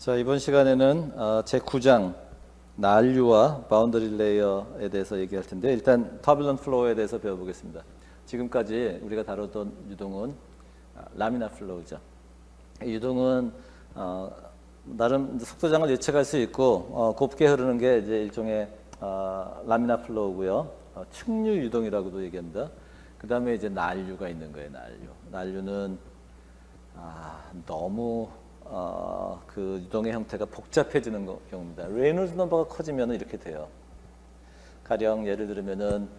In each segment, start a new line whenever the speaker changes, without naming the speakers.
자, 이번 시간에는 제9장 난류와 바운더리 레이어에 대해서 얘기할 텐데, 일단 터뷸런트 플로우에 대해서 배워보겠습니다. 지금까지 우리가 다루던 유동은 라미나 플로우죠. 이 유동은 나름 속도장을 예측할 수 있고 곱게 흐르는 게 이제 일종의 라미나 플로우고요. 측류 유동이라고도 얘기합니다. 그 다음에 이제 난류가 있는 거예요. 난류는 너무 그 유동의 형태가 복잡해지는 경우입니다. 레이놀즈 넘버가 커지면 이렇게 돼요. 가령 예를 들면은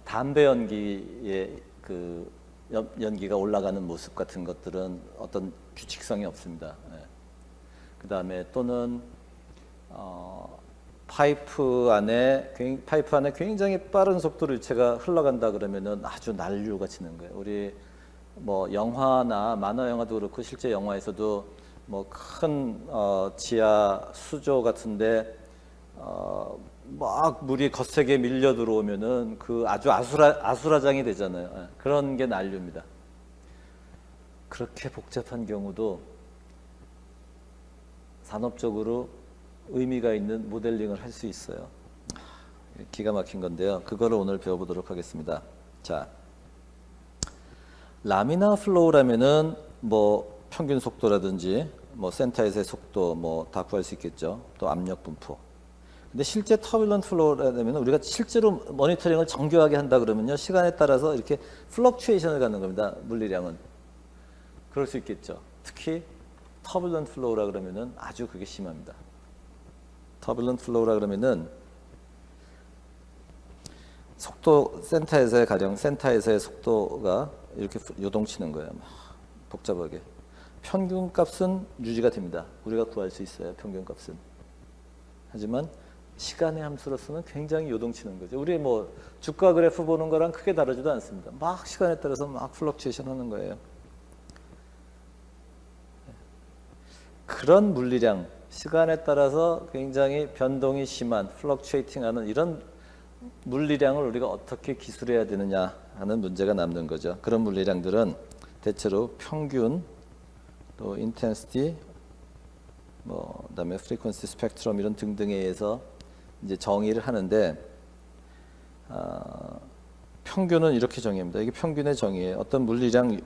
담배 연기의 그 연기가 올라가는 모습 같은 것들은 어떤 규칙성이 없습니다. 그 다음에 또는 파이프 안에 굉장히 빠른 속도로 유체가 흘러간다 그러면은 아주 난류가 치는 거예요. 우리 뭐 영화나 만화 영화도 그렇고 실제 영화에서도 뭐 큰 지하 수조 같은데 막 물이 거세게 밀려 들어오면은 그 아주 아수라장이 되잖아요. 그런 게 난류입니다. 그렇게 복잡한 경우도 산업적으로 의미가 있는 모델링을 할 수 있어요. 기가 막힌 건데요. 그거를 오늘 배워보도록 하겠습니다. 자, 라미나 플로우라면은 뭐 평균 속도라든지 뭐 센터에서의 속도 뭐 다 구할 수 있겠죠. 또 압력 분포. 근데 실제 터뷸런트 플로우라면 우리가 실제로 모니터링을 정교하게 한다 그러면요, 시간에 따라서 이렇게 플럭추에이션을 갖는 겁니다. 물리량은. 그럴 수 있겠죠. 특히 터뷸런트 플로우라 그러면은 아주 그게 심합니다. 터뷸런트 플로우라 그러면은 속도 센터에서의 속도가 이렇게 요동치는 거예요. 막 복잡하게. 평균 값은 유지가 됩니다. 우리가 구할 수 있어요. 평균 값은. 하지만 시간의 함수로서는 굉장히 요동치는 거죠. 우리 뭐 주가 그래프 보는 거랑 크게 다르지도 않습니다. 막 시간에 따라서 막 플럭추에이션 하는 거예요. 그런 물리량, 시간에 따라서 굉장히 변동이 심한 플럭추에이팅하는 이런 물리량을 우리가 어떻게 기술해야 되느냐 하는 문제가 남는 거죠. 그런 물리량들은 대체로 평균, 또 인텐시티, 뭐 그다음에 프리퀀시 스펙트럼 이런 등등에 의해서 이제 정의를 하는데, 평균은 이렇게 정의합니다. 이게 평균의 정의예요. 어떤 물리량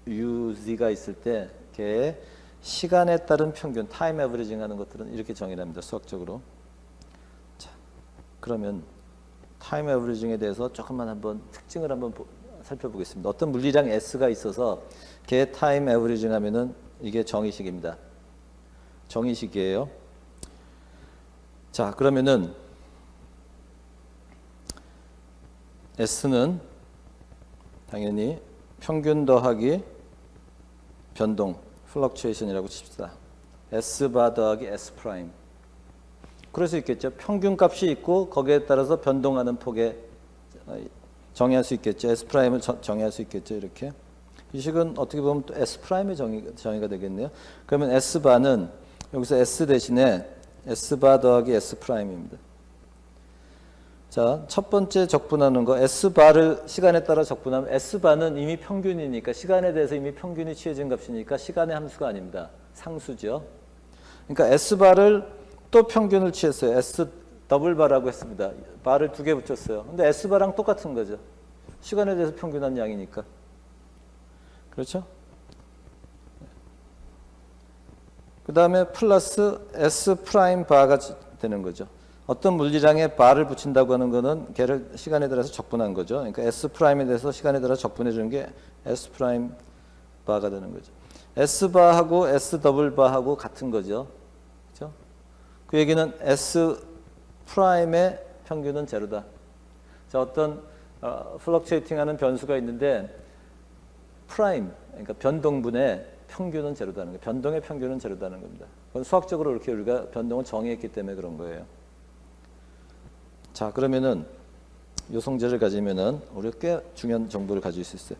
UZ가 있을 때 걔의 시간에 따른 평균, 타임 에버리징 하는 것들은 이렇게 정의를 합니다. 수학적으로. 자, 그러면 타임 에버리징에 대해서 조금만 한번 특징을 한번 살펴보겠습니다. 어떤 물리량 S가 있어서 걔 타임 에버리징 하면은 이게 정의식입니다. 정의식이에요. 자, 그러면은 S는 당연히 평균 더하기 변동, 플럭추에이션이라고 칩시다. S바 더하기 S 프라임. 그럴 수 있겠죠. 평균 값이 있고 거기에 따라서 변동하는 폭에 정의할 수 있겠죠. S 프라임을 정의할 수 있겠죠. 이렇게. 이 식은 어떻게 보면 또 S 프라임의 정의가 되겠네요. 그러면 S 바는 여기서 S 대신에 S 바 더하기 S 프라임입니다. 자, 첫 번째 적분하는 거 S 바를 시간에 따라 적분하면 S 바는 이미 평균이니까, 시간에 대해서 이미 평균이 취해진 값이니까 시간의 함수가 아닙니다. 상수죠. 그러니까 S 바를 또 평균을 취했어요. S 더블 바라고 했습니다. 바를 2개 붙였어요. 근데 S 바랑 똑같은 거죠. 시간에 대해서 평균한 양이니까. 그렇죠? 그 다음에 플러스 S 프라임 바가 되는 거죠. 어떤 물리량에 바를 붙인다고 하는 거는 걔를 시간에 따라서 적분한 거죠. 그러니까 S 프라임에 대해서 시간에 따라 적분해 주는 게 S 프라임 바가 되는 거죠. S 바하고 S 더블 바하고 같은 거죠. 그렇죠? 그 얘기는 S 프라임의 평균은 제로다. 자, 어떤 플럭추에이팅하는 변수가 있는데 프라임, 그러니까 변동분의 평균은 제로다는 거예요. 변동의 평균은 제로다는 겁니다. 그건 수학적으로 이렇게 우리가 변동을 정의했기 때문에 그런 거예요. 자, 그러면은 요 성질을 가지면은 우리가 꽤 중요한 정보를 가질 수 있어요.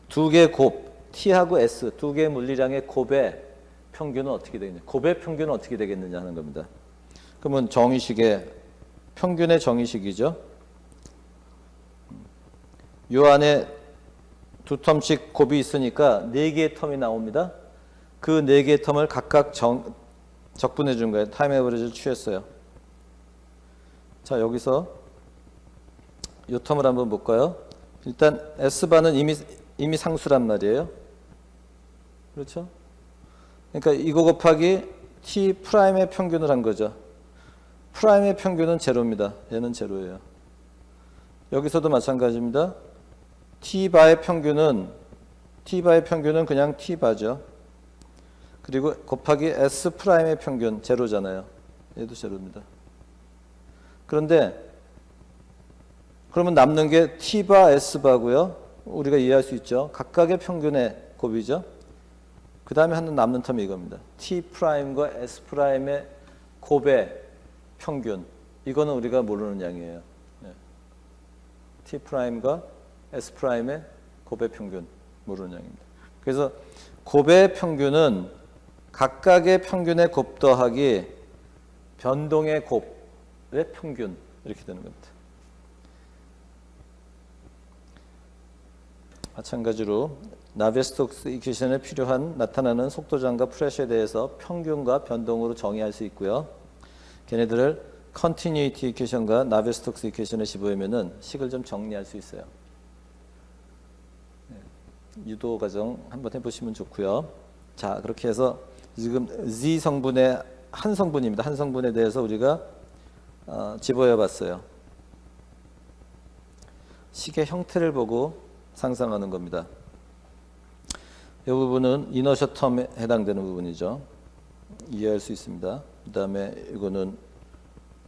두 개의 곱, T하고 S, 두 개의 물리량의 곱의 평균은 어떻게 되겠냐? 곱의 평균은 어떻게 되겠느냐 하는 겁니다. 그러면 정의식의 평균의 정의식이죠. 요 안에 두 텀씩 곱이 있으니까 4개의 텀이 나옵니다. 그 4개의 텀을 각각 적분해 준 거예요. 타임 에버리지를 취했어요. 자, 여기서 이 텀을 한번 볼까요? 일단 S바는 이미 상수란 말이에요. 그렇죠? 그러니까 이거 곱하기 T 프라임의 평균을 한 거죠. 프라임의 평균은 제로입니다. 얘는 제로예요. 여기서도 마찬가지입니다. T바의 평균은 그냥 T바죠. 그리고 곱하기 S 프라임의 평균 제로잖아요. 얘도 제로입니다. 그런데 그러면 남는 게 T바, S바고요. 우리가 이해할 수 있죠. 각각의 평균의 곱이죠. 그 다음에 하는 남는 텀이 이겁니다. T 프라임과 S 프라임의 곱의 평균. 이거는 우리가 모르는 양이에요. 네. T 프라임과 S 프라임의 곱의 평균 모르는 양입니다. 그래서 곱의 평균은 각각의 평균의 곱 더하기 변동의 곱의 평균 이렇게 되는 겁니다. 마찬가지로 나비에스톡스 이퀘이션에 필요한 나타나는 속도장과 프레셔에 대해서 평균과 변동으로 정의할 수 있고요. 걔네들을 컨티뉴이티 이퀘이션과 나비에스톡스 이퀘이션에 집어넣으면은 식을 좀 정리할 수 있어요. 유도 과정 한번 해보시면 좋고요. 자, 그렇게 해서 지금 Z 성분의 한 성분입니다. 한 성분에 대해서 우리가 집어넣어 봤어요. 식의 형태를 보고 상상하는 겁니다. 이 부분은 이너셔 텀에 해당되는 부분이죠. 이해할 수 있습니다. 그 다음에 이거는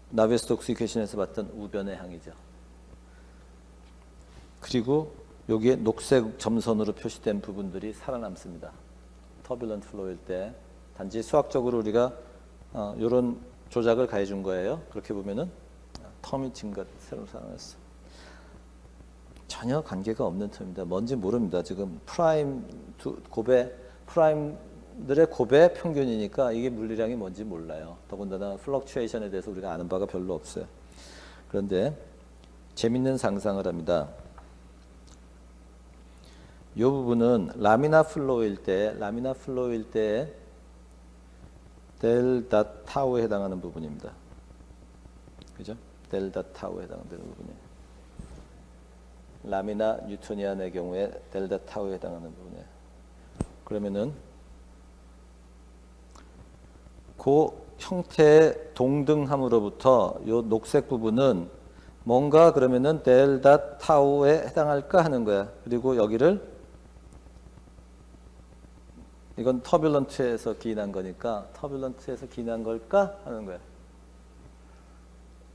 나비에스톡스 이퀘이션에서 봤던 우변의 항이죠. 그리고 여기에 녹색 점선으로 표시된 부분들이 살아남습니다. 터뷸런트 플로우일 때 단지 수학적으로 우리가 이런 조작을 가해준 거예요. 그렇게 보면은 텀이 새로 살아났어. 전혀 관계가 없는 텀입니다. 뭔지 모릅니다. 지금 프라임들의 곱의 평균이니까 이게 물리량이 뭔지 몰라요. 더군다나 플럭추에이션에 대해서 우리가 아는 바가 별로 없어요. 그런데 재밌는 상상을 합니다. 이 부분은 라미나 플로우일 때 델다 타우에 해당하는 부분입니다. 그죠? 델다 타우에 해당되는 부분이에요. 라미나 뉴토니안의 경우에 델다 타우에 해당하는 부분이에요. 그러면은 그 형태의 동등함으로부터 이 녹색 부분은 뭔가 그러면은 델다 타우에 해당할까 하는 거야. 그리고 여기를 이건 터뷸런트에서 기인한 거니까 터뷸런트에서 기인한 걸까 하는 거야.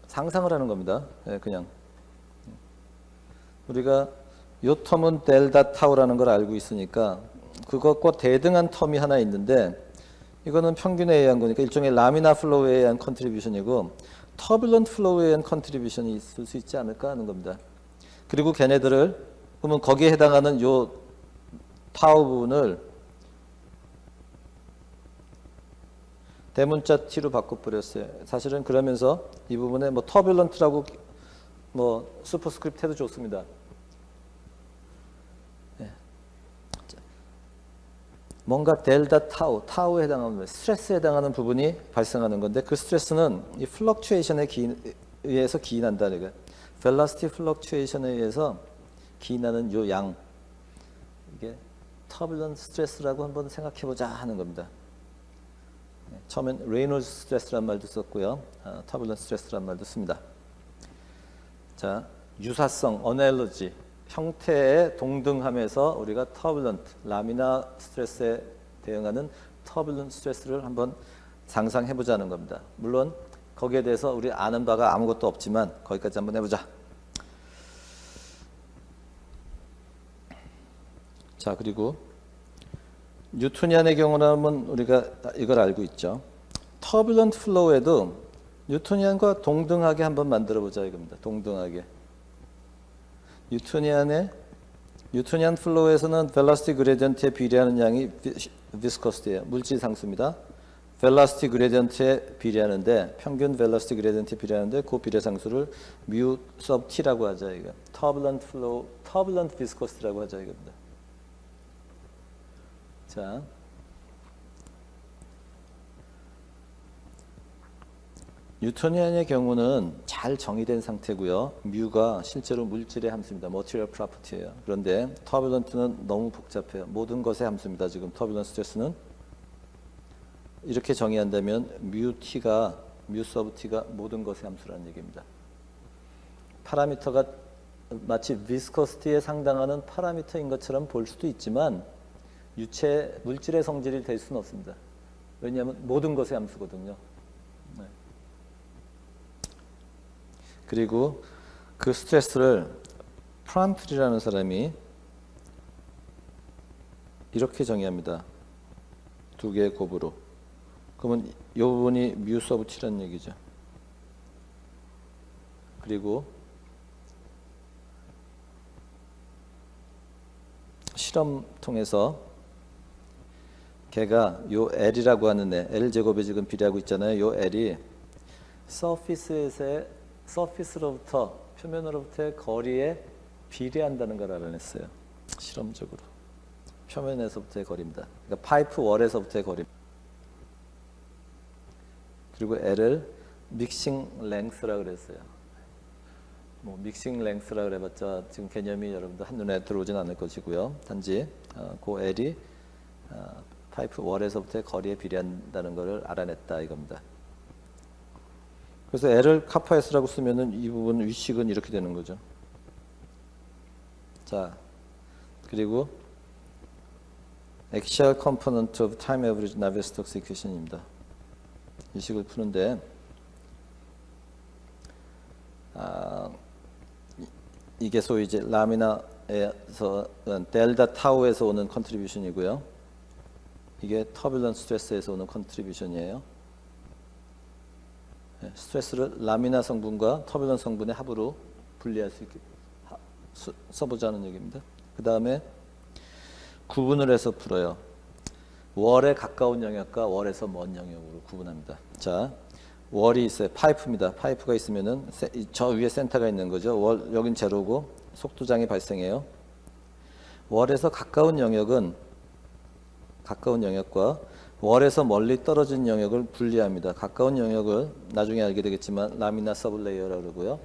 상상을 하는 겁니다. 네, 그냥 우리가 요 텀은 델다 타우라는 걸 알고 있으니까 그것과 대등한 텀이 하나 있는데 이거는 평균에 의한 거니까 일종의 라미나 플로우에 의한 컨트리뷰션이고 터뷸런트 플로우에 의한 컨트리뷰션이 있을 수 있지 않을까 하는 겁니다. 그리고 걔네들을 그러면 거기에 해당하는 요 타우 부분을 대문자 t로 바꿔버렸어요. 사실은 그러면서 이 부분에 뭐 터뷸런트라고 뭐 슈퍼스크립트 해도 좋습니다. 네. 뭔가 델다 타우에 해당하는 스트레스에 해당하는 부분이 발생하는 건데 그 스트레스는 이 플럭추에이션에 의해서 기인한다. 그러니까 벨로시티 플럭추에이션에 의해서 기인하는 요 양 이게 터뷸런트 스트레스라고 한번 생각해 보자 하는 겁니다. 처음엔 레이놀즈 스트레스란 말도 썼고요. 터뷸런트 스트레스란 말도 씁니다. 자, 유사성, 어넬러지, 형태의 동등함에서 우리가 터뷸런트, 라미나 스트레스에 대응하는 터뷸런트 스트레스를 한번 상상해 보자는 겁니다. 물론 거기에 대해서 우리 아는 바가 아무것도 없지만 거기까지 한번 해보자. 자, 그리고 뉴토니안의 경우라면 우리가 이걸 알고 있죠. 터뷸런트 플로우에도 뉴토니안과 동등하게 한번 만들어 보자 이겁니다. 동등하게. 뉴토니안 플로우에서는 벨로시티 그레디언트에 비례하는 양이 비스코시티예요. 물질 상수입니다. 벨로시티 그레디언트에 비례하는데 평균 벨로시티 그레디언트에 비례하는데 그 비례 상수를 뮤 sub t라고 하자 이거. 터뷸런트 플로우, 터뷸런트 비스코시티라고 하자 이겁니다. 자, 뉴토니안의 경우는 잘 정의된 상태고요. 뮤가 실제로 물질의 함수입니다. material property예요. 그런데 터뷸런트는 너무 복잡해요. 모든 것의 함수입니다. 지금 터뷸런트 스트레스는 이렇게 정의한다면 뮤 서브 t가 모든 것의 함수라는 얘기입니다. 파라미터가 마치 비스코시티에 상당하는 파라미터인 것처럼 볼 수도 있지만 물질의 성질이 될 수는 없습니다. 왜냐하면 모든 것의 함수거든요. 네. 그리고 그 스트레스를 프람플이라는 사람이 이렇게 정의합니다. 두 개의 곱으로. 그러면 이 부분이 뮤 서브 t라는 얘기죠. 그리고 실험 통해서 걔가 요 L이라고 하는 애, L제곱에 지금 비례하고 있잖아요. 요 L이 서피스로부터 표면으로부터의 거리에 비례한다는 걸 알아냈어요. 실험적으로. 표면에서부터의 거리입니다. 그러니까 파이프 월에서부터의 거리입니다. 그리고 L을 믹싱 랭스라 그랬어요. 뭐 믹싱 랭스라 그래봤자 지금 개념이 여러분들 한눈에 들어오진 않을 것이고요. 단지 그 L이 파이프 월에서부터의 거리에 비례한다는 것을 알아냈다 이겁니다. 그래서 L을 카파 S라고 쓰면은 이 부분 위식은 이렇게 되는 거죠. 자, 그리고 axial component of time average Navier-Stokes equation입니다. 이 식을 푸는데 이게 소위 이제 라미나에서 델타 타우에서 오는 컨트리뷰션이고요. 이게 터뷸런트 스트레스에서 오는 컨트리뷰션이에요. 스트레스를 라미나 성분과 터뷸런트 성분의 합으로 분리할 수 있게 써보자는 얘기입니다. 그 다음에 구분을 해서 풀어요. 월에 가까운 영역과 월에서 먼 영역으로 구분합니다. 자, 월이 있어요. 파이프입니다. 파이프가 있으면은 저 위에 센터가 있는 거죠. 여긴 제로고 속도장이 발생해요. 월에서 가까운 영역과 월에서 멀리 떨어진 영역을 분리합니다. 가까운 영역을 나중에 알게 되겠지만 라미나 서블레이어라고 그러고요.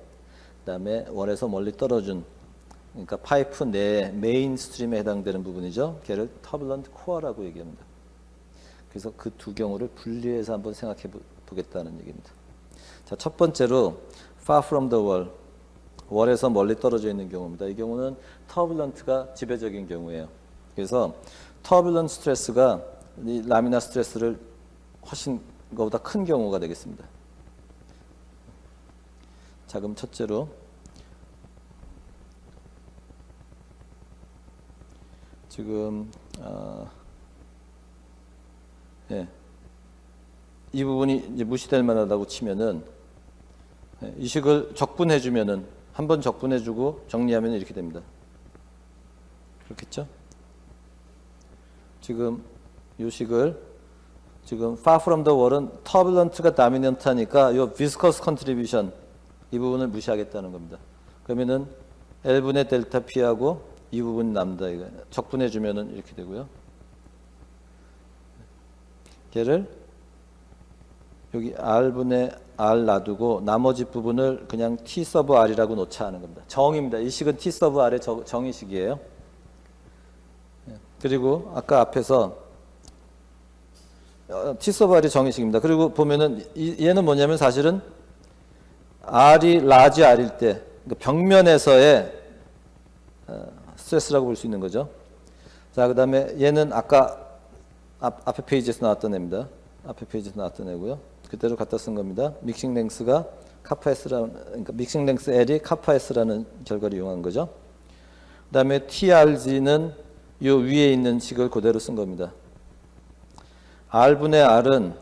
그다음에 월에서 멀리 떨어진 그러니까 파이프 내 메인 스트림에 해당되는 부분이죠. 걔를 터뷸런트 코어라고 얘기합니다. 그래서 그 두 경우를 분리해서 한번 생각해 보겠다는 얘기입니다. 자, 첫 번째로 far from the wall, 월에서 멀리 떨어져 있는 경우입니다. 이 경우는 터뷸런트가 지배적인 경우예요. 그래서 터뷸런트 스트레스가 이 라미나 스트레스를 훨씬 그거보다 큰 경우가 되겠습니다. 자, 그럼 첫째로 지금 이 부분이 이제 무시될 만하다고 치면은 이 식을 적분해주면은 한번 적분해주고 정리하면 이렇게 됩니다. 그렇겠죠? 지금 이 식을 지금 far from the wall은 터뷸런트가 다미넌트하니까 이 viscous contribution 이 부분을 무시하겠다는 겁니다. 그러면은 L분의 델타 P하고 이 부분 남다 이거 적분해주면은 이렇게 되고요. 걔를 여기 R분의 R 놔두고 나머지 부분을 그냥 T 서브 R이라고 놓자 하는 겁니다. 정의입니다. 이 식은 T 서브 R의 정의식이에요. 그리고 아까 앞에서 T 서브 R이 정의식입니다. 그리고 보면은 얘는 뭐냐면 사실은 R이 라지 R일 때 그러니까 벽면에서의 스트레스라고 볼 수 있는 거죠. 자, 그 다음에 얘는 아까 앞에 페이지에서 나왔던 애입니다. 앞에 페이지에서 나왔던 애고요. 그대로 갖다 쓴 겁니다. 믹싱 랭스가 카파 S라는, 그러니까 믹싱 랭스 L이 카파 S라는 결과를 이용한 거죠. 그 다음에 TRG는 이 위에 있는 식을 그대로 쓴 겁니다. R분의 R은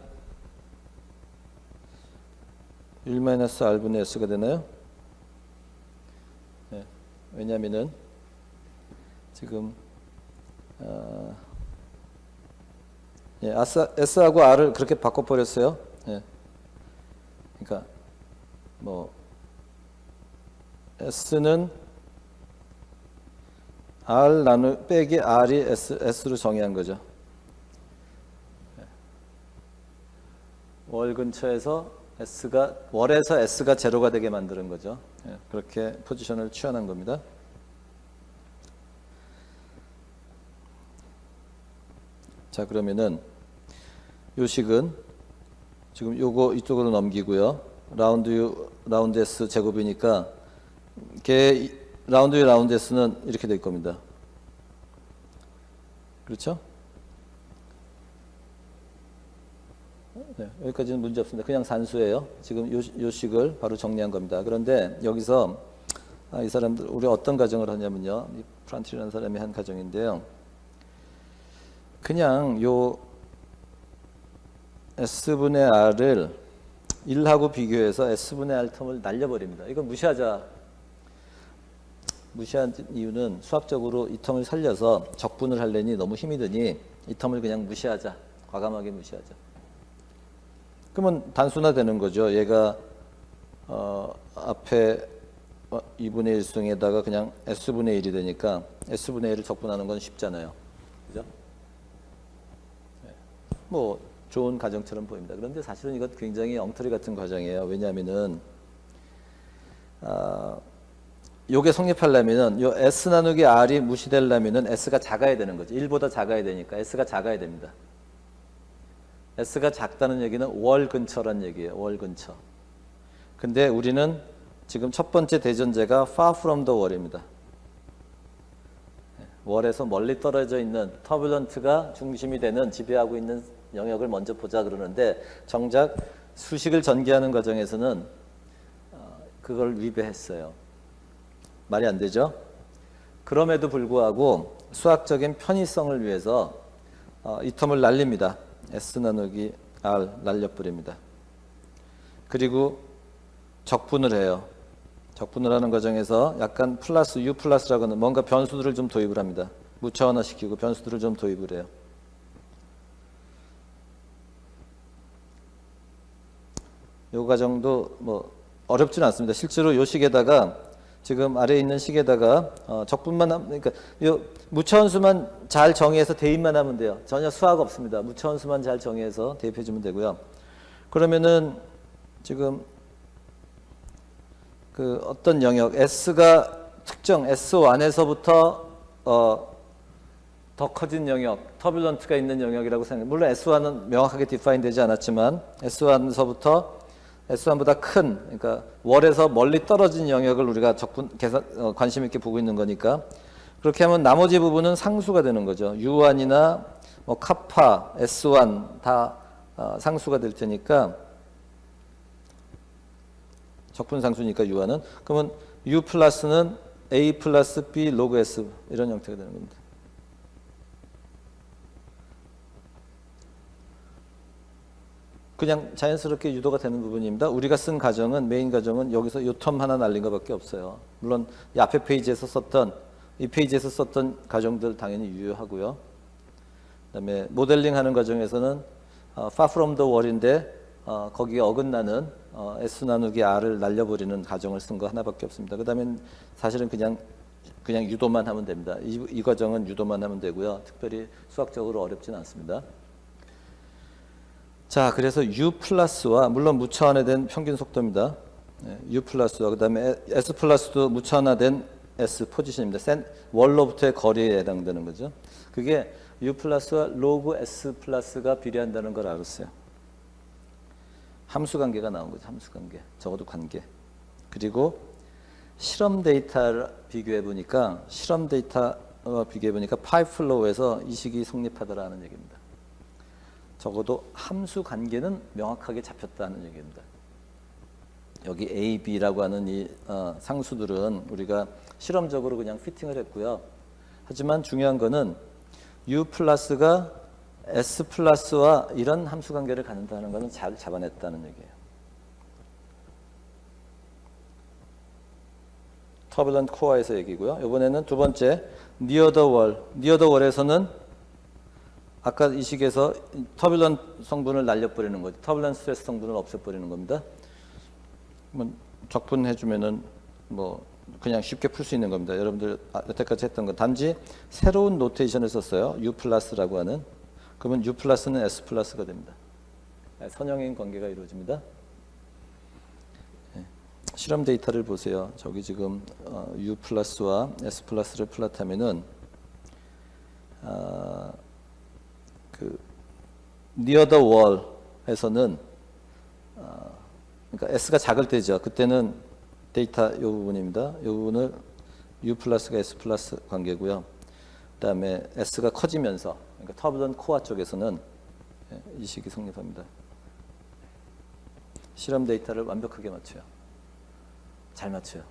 1-R분의 S가 되나요? 네. 왜냐하면은 지금 S하고 R을 그렇게 바꿔버렸어요. 그러니까 뭐 S는 R 빼기 R이 S로 정의한 거죠. 월 근처에서 S가 월에서 S가 제로가 되게 만드는 거죠. 예, 그렇게 포지션을 취하는 겁니다. 자, 그러면은 요 식은 지금 요거 이쪽으로 넘기고요. 라운드 U 라운드 S 제곱이니까 라운드 U 라운드 S는 이렇게 될 겁니다. 그렇죠? 네, 여기까지는 문제 없습니다. 그냥 산수예요. 지금 요 식을 바로 정리한 겁니다. 그런데 여기서 이 사람들 우리 어떤 가정을 하냐면요. 이 프란트리라는 사람이 한 가정인데요. 그냥 요 S분의 R을 1하고 비교해서 S분의 R 텀을 날려버립니다. 이건 무시하자. 무시한 이유는 수학적으로 이 텀을 살려서 적분을 하려니 너무 힘이 드니 이 텀을 그냥 무시하자. 과감하게 무시하자. 그러면 단순화되는 거죠. 얘가 앞에 2분의 1승에다가 그냥 S분의 1이 되니까 S분의 1을 적분하는 건 쉽잖아요. 그죠? 네. 뭐 좋은 가정처럼 보입니다. 그런데 사실은 이것 굉장히 엉터리 같은 과정이에요. 왜냐하면은 요게 성립하려면은 요 S 나누기 R이 무시되려면은 S가 작아야 되는 거죠. 1보다 작아야 되니까 S가 작아야 됩니다. S가 작다는 얘기는 월 근처란 얘기예요. 월 근처. 근데 우리는 지금 첫 번째 대전제가 far from the 월입니다. 월에서 멀리 떨어져 있는 터뷸런트가 중심이 되는 지배하고 있는 영역을 먼저 보자 그러는데 정작 수식을 전개하는 과정에서는 그걸 위배했어요. 말이 안 되죠? 그럼에도 불구하고 수학적인 편의성을 위해서 이 텀을 날립니다. S 나누기 R 날려버립니다. 그리고 적분을 해요. 적분을 하는 과정에서 약간 플러스 U 플러스라고 하는 뭔가 변수들을 좀 도입을 합니다. 무차원화시키고 변수들을 좀 도입을 해요. 요 과정도 뭐 어렵지는 않습니다. 실제로 요 식에다가 지금 아래에 있는 식에다가 적분만 하면 그러니까 요 무차원수만 잘 정의해서 대입만 하면 돼요. 전혀 수학 없습니다. 무차원수만 잘 정의해서 대입해 주면 되고요. 그러면은 지금 그 어떤 영역 S가 특정 S1에서부터 더 커진 영역, 터뷸런트가 있는 영역이라고 생각해요. 물론 S1은 명확하게 디파인 되지 않았지만 S1에서부터 S1보다 큰, 그러니까 월에서 멀리 떨어진 영역을 우리가 관심 있게 보고 있는 거니까 그렇게 하면 나머지 부분은 상수가 되는 거죠. U1이나 뭐 카파, S1 다 상수가 될 테니까 적분상수니까 U1은 그러면 U 플러스는 A 플러스 B 로그 S 이런 형태가 되는 겁니다. 그냥 자연스럽게 유도가 되는 부분입니다. 우리가 쓴 가정은 메인 가정은 여기서 요 텀 하나 날린 것밖에 없어요. 물론 이 앞에 페이지에서 썼던 이 페이지에서 썼던 가정들 당연히 유효하고요. 그다음에 모델링하는 과정에서는 far from the wall인데 거기에 어긋나는 S 나누기 R을 날려버리는 가정을 쓴 거 하나밖에 없습니다. 그다음에 사실은 그냥 유도만 하면 됩니다. 이 과정은 유도만 하면 되고요. 특별히 수학적으로 어렵지는 않습니다. 자, 그래서 U 플러스와 물론 무차원화된 평균 속도입니다. U 플러스와 그다음에 S 플러스도 무차원화된 S 포지션입니다. 월로부터의 거리에 해당되는 거죠. 그게 U 플러스와 로그 S 플러스가 비례한다는 걸 알았어요. 함수 관계가 나온 거죠. 함수 관계. 적어도 관계. 그리고 실험 데이터를 비교해 보니까 파이프 플로우에서 이 식이 성립하더라는 얘기입니다. 적어도 함수 관계는 명확하게 잡혔다는 얘기입니다. 여기 A, B라고 하는 이 상수들은 우리가 실험적으로 그냥 피팅을 했고요. 하지만 중요한 거는 U 플러스가 S 플러스와 이런 함수 관계를 갖는다는 것은 잘 잡아냈다는 얘기예요. 터뷸런트 코어에서 얘기고요. 이번에는 두 번째 near the wall. near the wall에서는 아까 이 식에서 터뷸런트 성분을 날려버리는 거죠. 터뷸런트 스트레스 성분을 없애버리는 겁니다. 적분해주면은 뭐 그냥 쉽게 풀 수 있는 겁니다. 여러분들 여태까지 했던 건 단지 새로운 노테이션을 썼어요. U 플러스라고 하는. 그러면 U 플러스는 S 플러스가 됩니다. 선형인 관계가 이루어집니다. 실험 데이터를 보세요. 저기 지금 U 플러스와 S 플러스를 플롯하면은 그 near the wall에서는 그러니까 S가 작을 때죠. 그때는 데이터 이 부분입니다. 이 부분을 U 플러스가 S 플러스 관계고요. 그다음에 S가 커지면서 그러니까 터블런 코어 쪽에서는 이 식이 성립합니다. 실험 데이터를 완벽하게 맞춰요. 잘 맞춰요.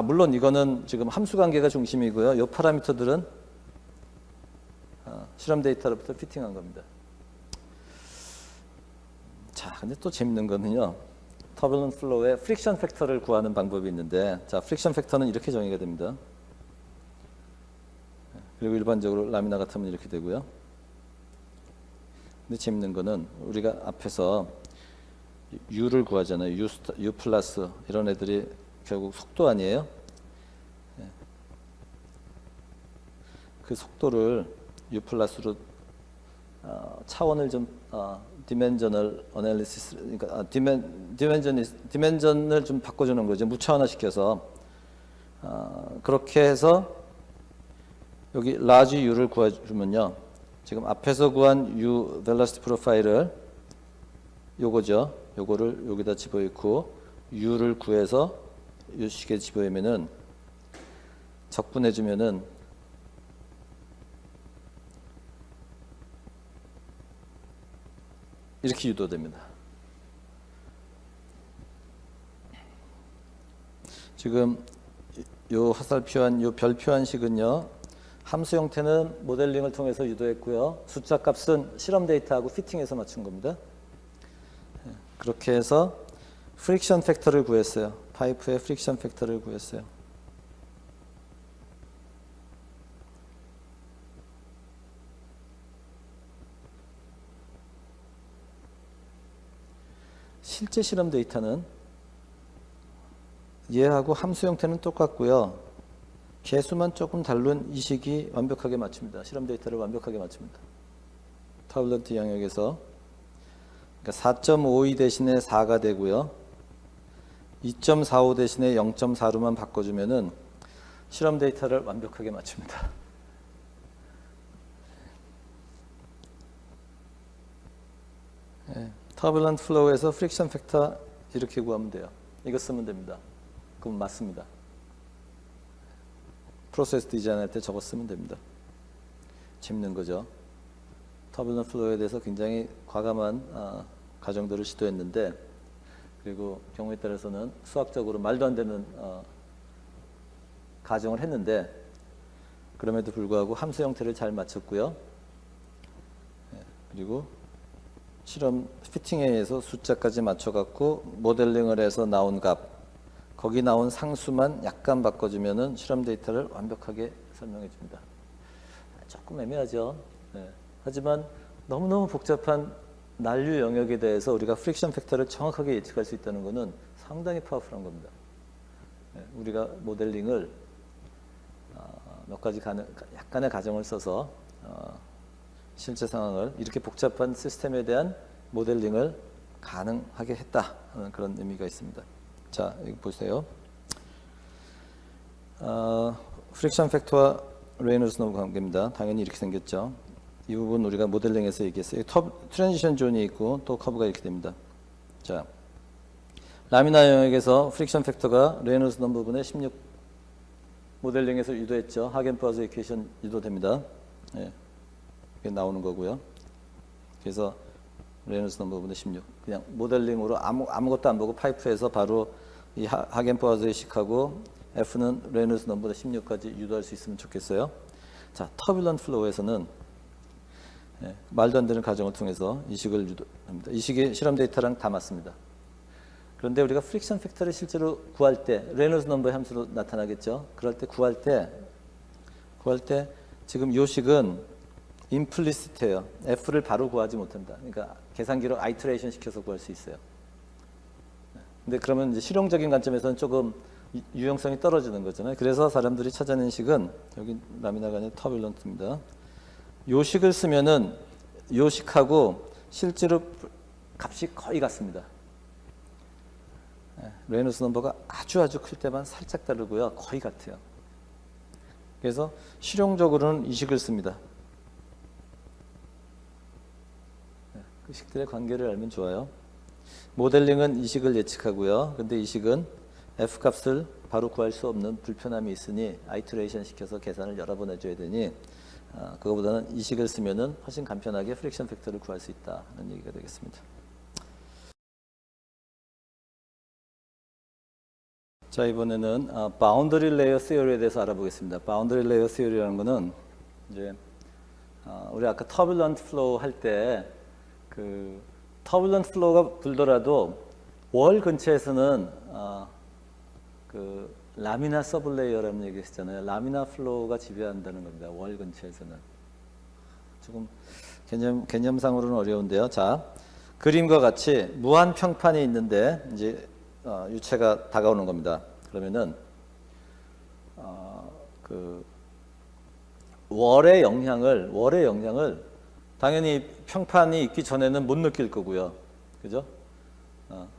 물론 이거는 지금 함수 관계가 중심이고요. 이 파라미터들은 실험 데이터로부터 피팅한 겁니다. 자, 근데 또 재밌는 거는요. 터블런트 플로우의 프릭션 팩터를 구하는 방법이 있는데, 자, 프릭션 팩터는 이렇게 정의가 됩니다. 그리고 일반적으로 라미나 같으면 이렇게 되고요. 근데 재밌는 거는 우리가 앞에서 U를 구하잖아요. U 플러스 이런 애들이 결국 속도 아니에요? 그 속도를 U 플러스로 차원을 좀 디멘저널 어널리시스 그러니까 디멘전을 좀 바꿔주는 거죠. 무차원화 시켜서 그렇게 해서 여기 large U를 구해주면요. 지금 앞에서 구한 U velocity 프로파일을 요거죠. 요거를 여기다 집어넣고 U를 구해서 U식에 집어넣으면은 적분해주면은 이렇게 유도됩니다. 지금 요 화살표한 요 별표한 식은요. 함수 형태는 모델링을 통해서 유도했고요. 숫자 값은 실험 데이터하고 피팅해서 맞춘 겁니다. 그렇게 해서 프릭션 팩터를 구했어요. 파이프의 프릭션 팩터를 구했어요. 실제 실험 데이터는 얘하고 함수 형태는 똑같고요. 개수만 조금 다른 이 식이 완벽하게 맞춥니다. 실험 데이터를 완벽하게 맞춥니다. 타블런트 영역에서 그러니까 4.52 대신에 4가 되고요. 2.45 대신에 0.4로만 바꿔주면은 실험 데이터를 완벽하게 맞춥니다. 터뷸런트 플로우에서 프릭션 팩터 이렇게 구하면 돼요. 이거 쓰면 됩니다. 그럼 맞습니다. 프로세스 디자인할 때 저거 쓰면 됩니다. 재밌는 거죠. 터뷸런트 플로우에 대해서 굉장히 과감한 가정들을 시도했는데 그리고 경우에 따라서는 수학적으로 말도 안 되는 가정을 했는데 그럼에도 불구하고 함수 형태를 잘 맞췄고요. 그리고 실험 피팅에 의해서 숫자까지 맞춰갖고 모델링을 해서 나온 값 거기 나온 상수만 약간 바꿔주면은 실험 데이터를 완벽하게 설명해 줍니다. 조금 애매하죠. 하지만 너무너무 복잡한 난류 영역에 대해서 우리가 프릭션 팩터를 정확하게 예측할 수 있다는 것은 상당히 파워풀한 겁니다. 우리가 모델링을 몇 가지 약간의 가정을 써서 실제 상황을 이렇게 복잡한 시스템에 대한 모델링을 가능하게 했다 하는 그런 의미가 있습니다. 자, 여기 보세요. 프릭션 팩터와 레이놀스 넘버 관계입니다. 당연히 이렇게 생겼죠. 이 부분 우리가 모델링에서 얘기했어요. 트랜지션 존이 있고 또 커브가 이렇게 됩니다. 자, 라미나 영역에서 프릭션 팩터가 레이놀스 넘버분의 16 모델링에서 유도했죠. 하겐포와즈 이퀘이션 유도됩니다. 이게 나오는 거고요. 그래서 레이놀스 넘버분의 16 그냥 모델링으로 아무것도 안 보고 파이프에서 바로 이 하겐포와즈의 식하고 F는 레이놀스 넘버분의 16까지 유도할 수 있으면 좋겠어요. 자, 터뷸런트 플로우에서는 말도 안 되는 가정을 통해서 이 식을 유도합니다. 이 식이 실험 데이터랑 다 맞습니다. 그런데 우리가 프릭션 팩터를 실제로 구할 때 레이놀스 넘버의 함수로 나타나겠죠. 그럴 때 구할 때 지금 이 식은 임플리시트예요. F를 바로 구하지 못한다. 그러니까 계산기로 아이트레이션 시켜서 구할 수 있어요. 근데 그러면 이제 실용적인 관점에서는 조금 유용성이 떨어지는 거잖아요. 그래서 사람들이 찾아낸 식은 여기 라미나가 아니라 터뷸런트입니다. 요 식을 쓰면은 요 식하고 실제로 값이 거의 같습니다. 레이노스 넘버가 아주 클 때만 살짝 다르고요. 거의 같아요. 그래서 실용적으로는 이 식을 씁니다. 그 식들의 관계를 알면 좋아요. 모델링은 이 식을 예측하고요. 근데 이 식은 F값을 바로 구할 수 없는 불편함이 있으니 아이터레이션 시켜서 계산을 여러 번 해줘야 되니 그거보다는 이 식을 쓰면은 훨씬 간편하게 프릭션 팩터를 구할 수 있다는 얘기가 되겠습니다. 자, 이번에는 바운더리 레이어 시어리에 대해서 알아보겠습니다. 바운더리 레이어 시어리라는 거는 이제 우리 아까 터뷸런트 플로우 할 때 그 터뷸런트 플로우가 불더라도 월 근처에서는 그 라미나 서블레이어라는 얘기 했잖아요. 라미나 플로우가 지배한다는 겁니다. 월 근처에서는. 조금 개념상으로는 어려운데요. 자, 그림과 같이 무한 평판이 있는데 이제 유체가 다가오는 겁니다. 그러면은 그 월의 영향을 당연히 평판이 있기 전에는 못 느낄 거고요. 그죠?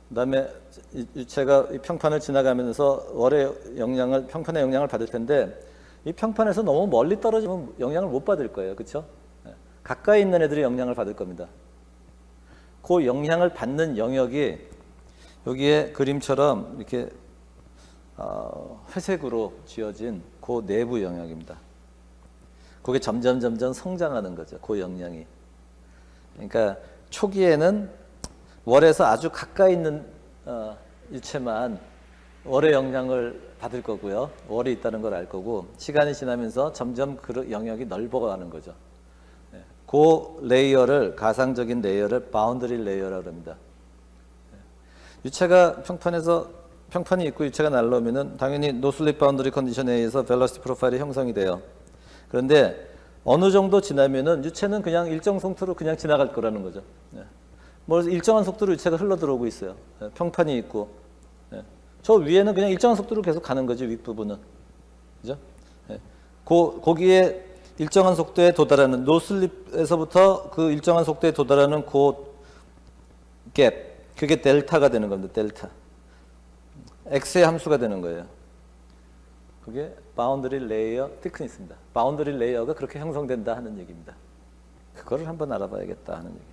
그다음에 유체가 이 평판을 지나가면서 월의 영향을 평판의 영향을 받을 텐데 이 평판에서 너무 멀리 떨어지면 영향을 못 받을 거예요. 그렇죠? 가까이 있는 애들이 영향을 받을 겁니다. 그 영향을 받는 영역이 여기에 그림처럼 이렇게 회색으로 지어진 그 내부 영역입니다. 그게 점점 성장하는 거죠. 그 영향이. 그러니까 초기에는 월에서 아주 가까이 있는 유체만 월의 영향을 받을 거고요. 월이 있다는 걸 알 거고 시간이 지나면서 점점 그 영역이 넓어가는 거죠. 그 레이어를 가상적인 레이어를 바운더리 레이어라고 합니다. 유체가 평판이 있고 유체가 날라오면은 당연히 노슬립 바운더리 컨디션에 의해서 벨로시티 프로파일이 형성이 돼요. 그런데 어느 정도 지나면은 유체는 그냥 일정 속도로 그냥 지나갈 거라는 거죠. 뭐 일정한 속도로 유체가 흘러 들어오고 있어요. 평판이 있고. 저 위에는 그냥 일정한 속도로 계속 가는 거죠. 윗부분은. 그죠? 거기에 일정한 속도에 도달하는 노슬립에서부터 그 일정한 속도에 도달하는 그 갭. 그게 델타가 되는 겁니다. 델타. X의 함수가 되는 거예요. 그게 바운더리 레이어 티크니스입니다. 바운더리 레이어가 그렇게 형성된다 하는 얘기입니다. 그거를 한번 알아봐야겠다 하는 얘기입니다.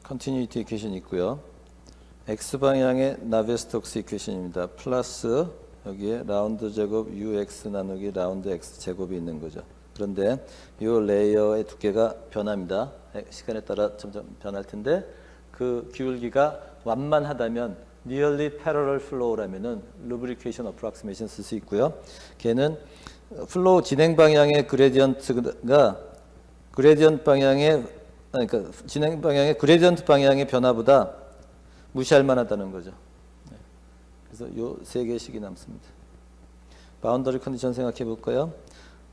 컨티뉴이티 이퀘션이 있고요. X방향의 나베스톡스 이퀘션입니다. 플러스 여기에 라운드 제곱 UX 나누기 라운드 X 제곱이 있는 거죠. 그런데 이 레이어의 두께가 변합니다. 시간에 따라 점점 변할 텐데 그 기울기가 완만하다면 nearly parallel flow라면은 lubrication approximation 쓸 수 있고요. 걔는 플로우 진행 방향의 그레디언트가 그러니까 진행 방향의 그레디언트 방향의 변화보다 무시할 만하다는 거죠. 그래서 요 세 개씩이 남습니다. 바운더리 컨디션 생각해 볼까요?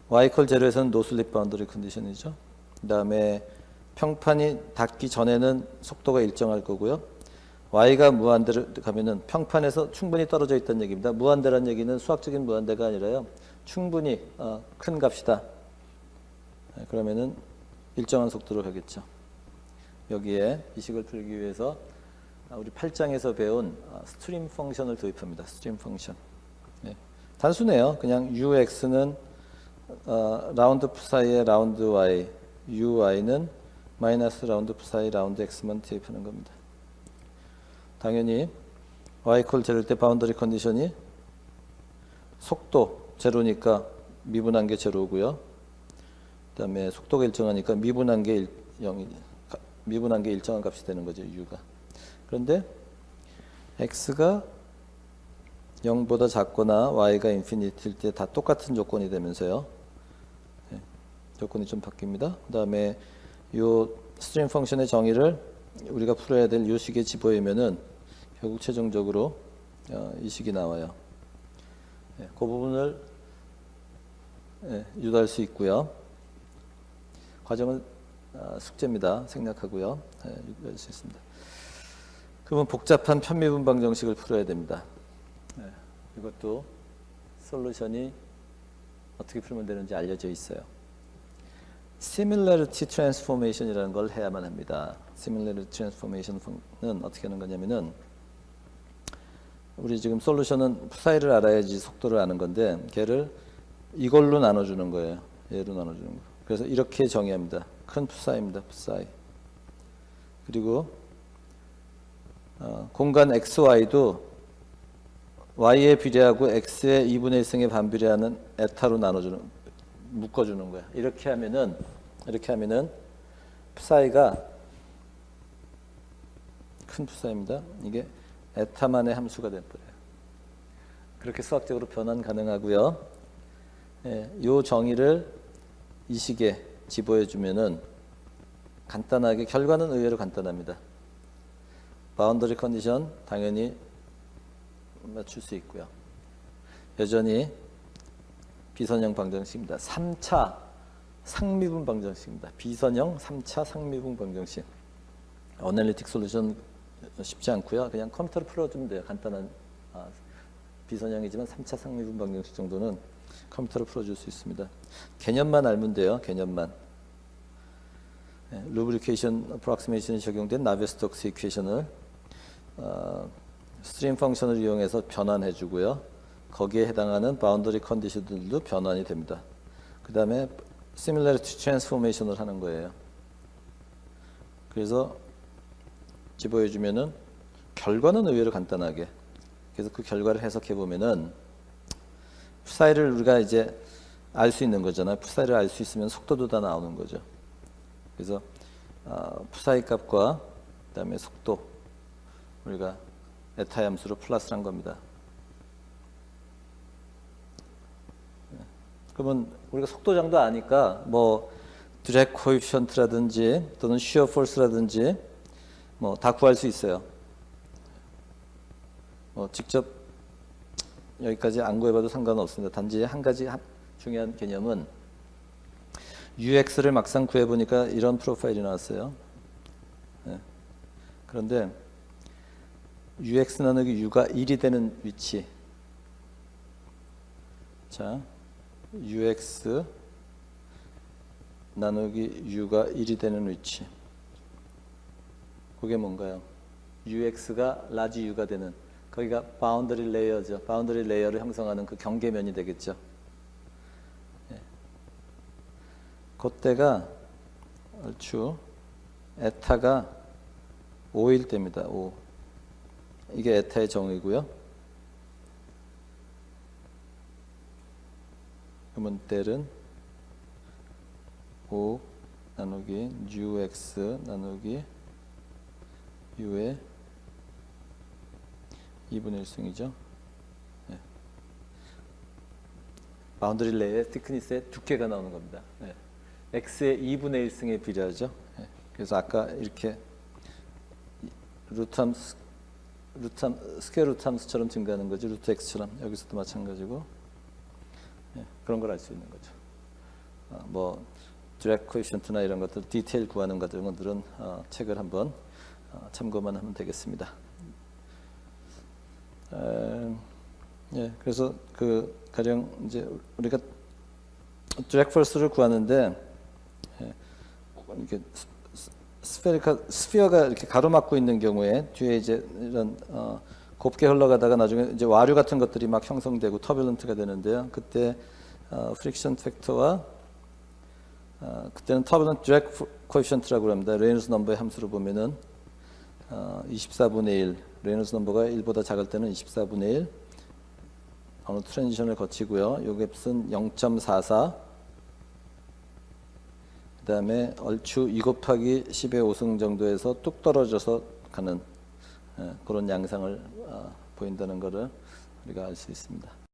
y 콜 제로에서는 노슬립 바운더리 컨디션이죠. 그다음에 평판이 닿기 전에는 속도가 일정할 거고요. y가 무한대로 가면은 평판에서 충분히 떨어져 있다는 얘기입니다. 무한대라는 얘기는 수학적인 무한대가 아니라요. 충분히 큰 값이다. 그러면은 일정한 속도로 가겠죠. 여기에 이 식을 풀기 위해서 우리 8장에서 배운 스트림 펑션을 도입합니다. 스트림 펑션. 단순해요. 그냥 ux는 라운드 사이의 라운드 y, uy는 마이너스 라운드 사이 라운드 x만 도입하는 겁니다. 당연히 y 콜 제로일 때 바운더리 컨디션이 속도 제로니까 미분한 게 제로고요. 그다음에 속도가 일정하니까 미분한 게 일정한 값이 되는 거죠. u가. 그런데 x가 0보다 작거나 y가 인피니티일 때 다 똑같은 조건이 되면서요. 조건이 좀 바뀝니다. 그다음에 요 스트림 펑션의 정의를 우리가 풀어야 될 요 식에 집어넣으면은 결국 최종적으로 이 식이 나와요. 그 부분을 유도할 수 있고요. 과정은 숙제입니다. 생략하고요. 유도할 수 있습니다. 그러면 복잡한 편미분방 정식을 풀어야 됩니다. 이것도 솔루션이 어떻게 풀면 되는지 알려져 있어요. similarity transformation이라는 걸 해야만 합니다. similarity transformation은 어떻게 하는 거냐면은 우리 지금 솔루션은 푸사이를 알아야지 속도를 아는 건데 걔를 이걸로 나눠주는 거예요. 얘로 나눠주는 거. 그래서 이렇게 정의합니다. 큰 푸사이입니다. 푸사이. 그리고 공간 xy도 y에 비례하고 x의 2분의 1승에 반비례하는 에타로 나눠주는 묶어주는 거야. 이렇게 하면은 푸사이가 큰 푸사이입니다. 이게 에타만의 함수가 돼버려요. 그렇게 수학적으로 변환 가능하고요. 이 정의를 이 식에 집어해 주면은 간단하게 결과는 의외로 간단합니다. 바운더리 컨디션 당연히 맞출 수 있고요. 여전히 비선형 방정식입니다. 3차 상미분 방정식입니다. 비선형 3차 상미분 방정식. 어널리틱 솔루션 쉽지 않고요. 그냥 컴퓨터로 풀어주면 돼요. 간단한 비선형이지만 3차 상미분 방정식 정도는 컴퓨터로 풀어줄 수 있습니다. 개념만 알면 돼요. 개념만. 루브리케이션 어프록시메이션이 적용된 나비어-스톡스 이퀘이션을 스트림 펑션을 이용해서 변환해 주고요. 거기에 해당하는 바운더리 컨디션들도 변환이 됩니다. 그 다음에 시뮬레이티 트랜스포메이션을 하는 거예요. 그래서 집어해 주면은 결과는 의외로 간단하게. 그래서 그 결과를 해석해 보면은 푸사이를 우리가 이제 알 수 있는 거잖아요. 푸사이를 알 수 있으면 속도도 다 나오는 거죠. 그래서 푸사이 값과 그다음에 속도 우리가 에타 함수로 플러스를 한 겁니다. 그러면 우리가 속도장도 아니까 뭐 드랙 코에피션트라든지 또는 쉬어 폴스라든지 뭐 다 구할 수 있어요. 뭐 직접 여기까지 안 구해봐도 상관은 없습니다. 단지 한 가지 중요한 개념은 UX를 막상 구해보니까 이런 프로파일이 나왔어요. 그런데 UX 나누기 U가 1이 되는 위치. 자, UX 나누기 U가 1이 되는 위치. 그게 뭔가요? UX가 라지 U가 되는, 거기가 바운더리 레이어죠. 바운더리 레이어를 형성하는 그 경계면이 되겠죠. 그때가 얼추 에타가 5일 때입니다. 5. 이게 에타의 정의고요. 그러면 델은 5 나누기 UX 나누기 U의 2분의 1승이죠. 네. 바운더리 레이어의 티크니스의 두께가 나오는 겁니다. 네. X의 2분의 1승에 비례하죠. 네. 그래서 아까 이렇게 스퀘어 루트 함수처럼 증가하는 거죠. 루트 X처럼. 여기서도 마찬가지고. 네. 그런 걸 알 수 있는 거죠. 뭐 드랙 코에피션트나 이런 것들 디테일 구하는 것들은 책을 한번 참고만 하면 되겠습니다. 예, 그래서 그 가령 이제 우리가 드랙 폴스를 구하는데 이렇게 스피어가 이렇게 가로막고 있는 경우에 뒤에 이제 이런 곱게 흘러가다가 나중에 이제 와류 같은 것들이 막 형성되고 터뷸런트가 되는데요. 그때 프릭션 팩터와 그때는 터뷸런트 드랙 코에피션트라고 합니다. 레이놀스 넘버의 함수로 보면은 24분의 1, 레이놀스 넘버가 1보다 작을 때는 24분의 1 어느 트랜지션을 거치고요. 요 값은 0.44 그 다음에 얼추 2 곱하기 10의 5승 정도에서 뚝 떨어져서 가는 그런 양상을 보인다는 것을 우리가 알 수 있습니다.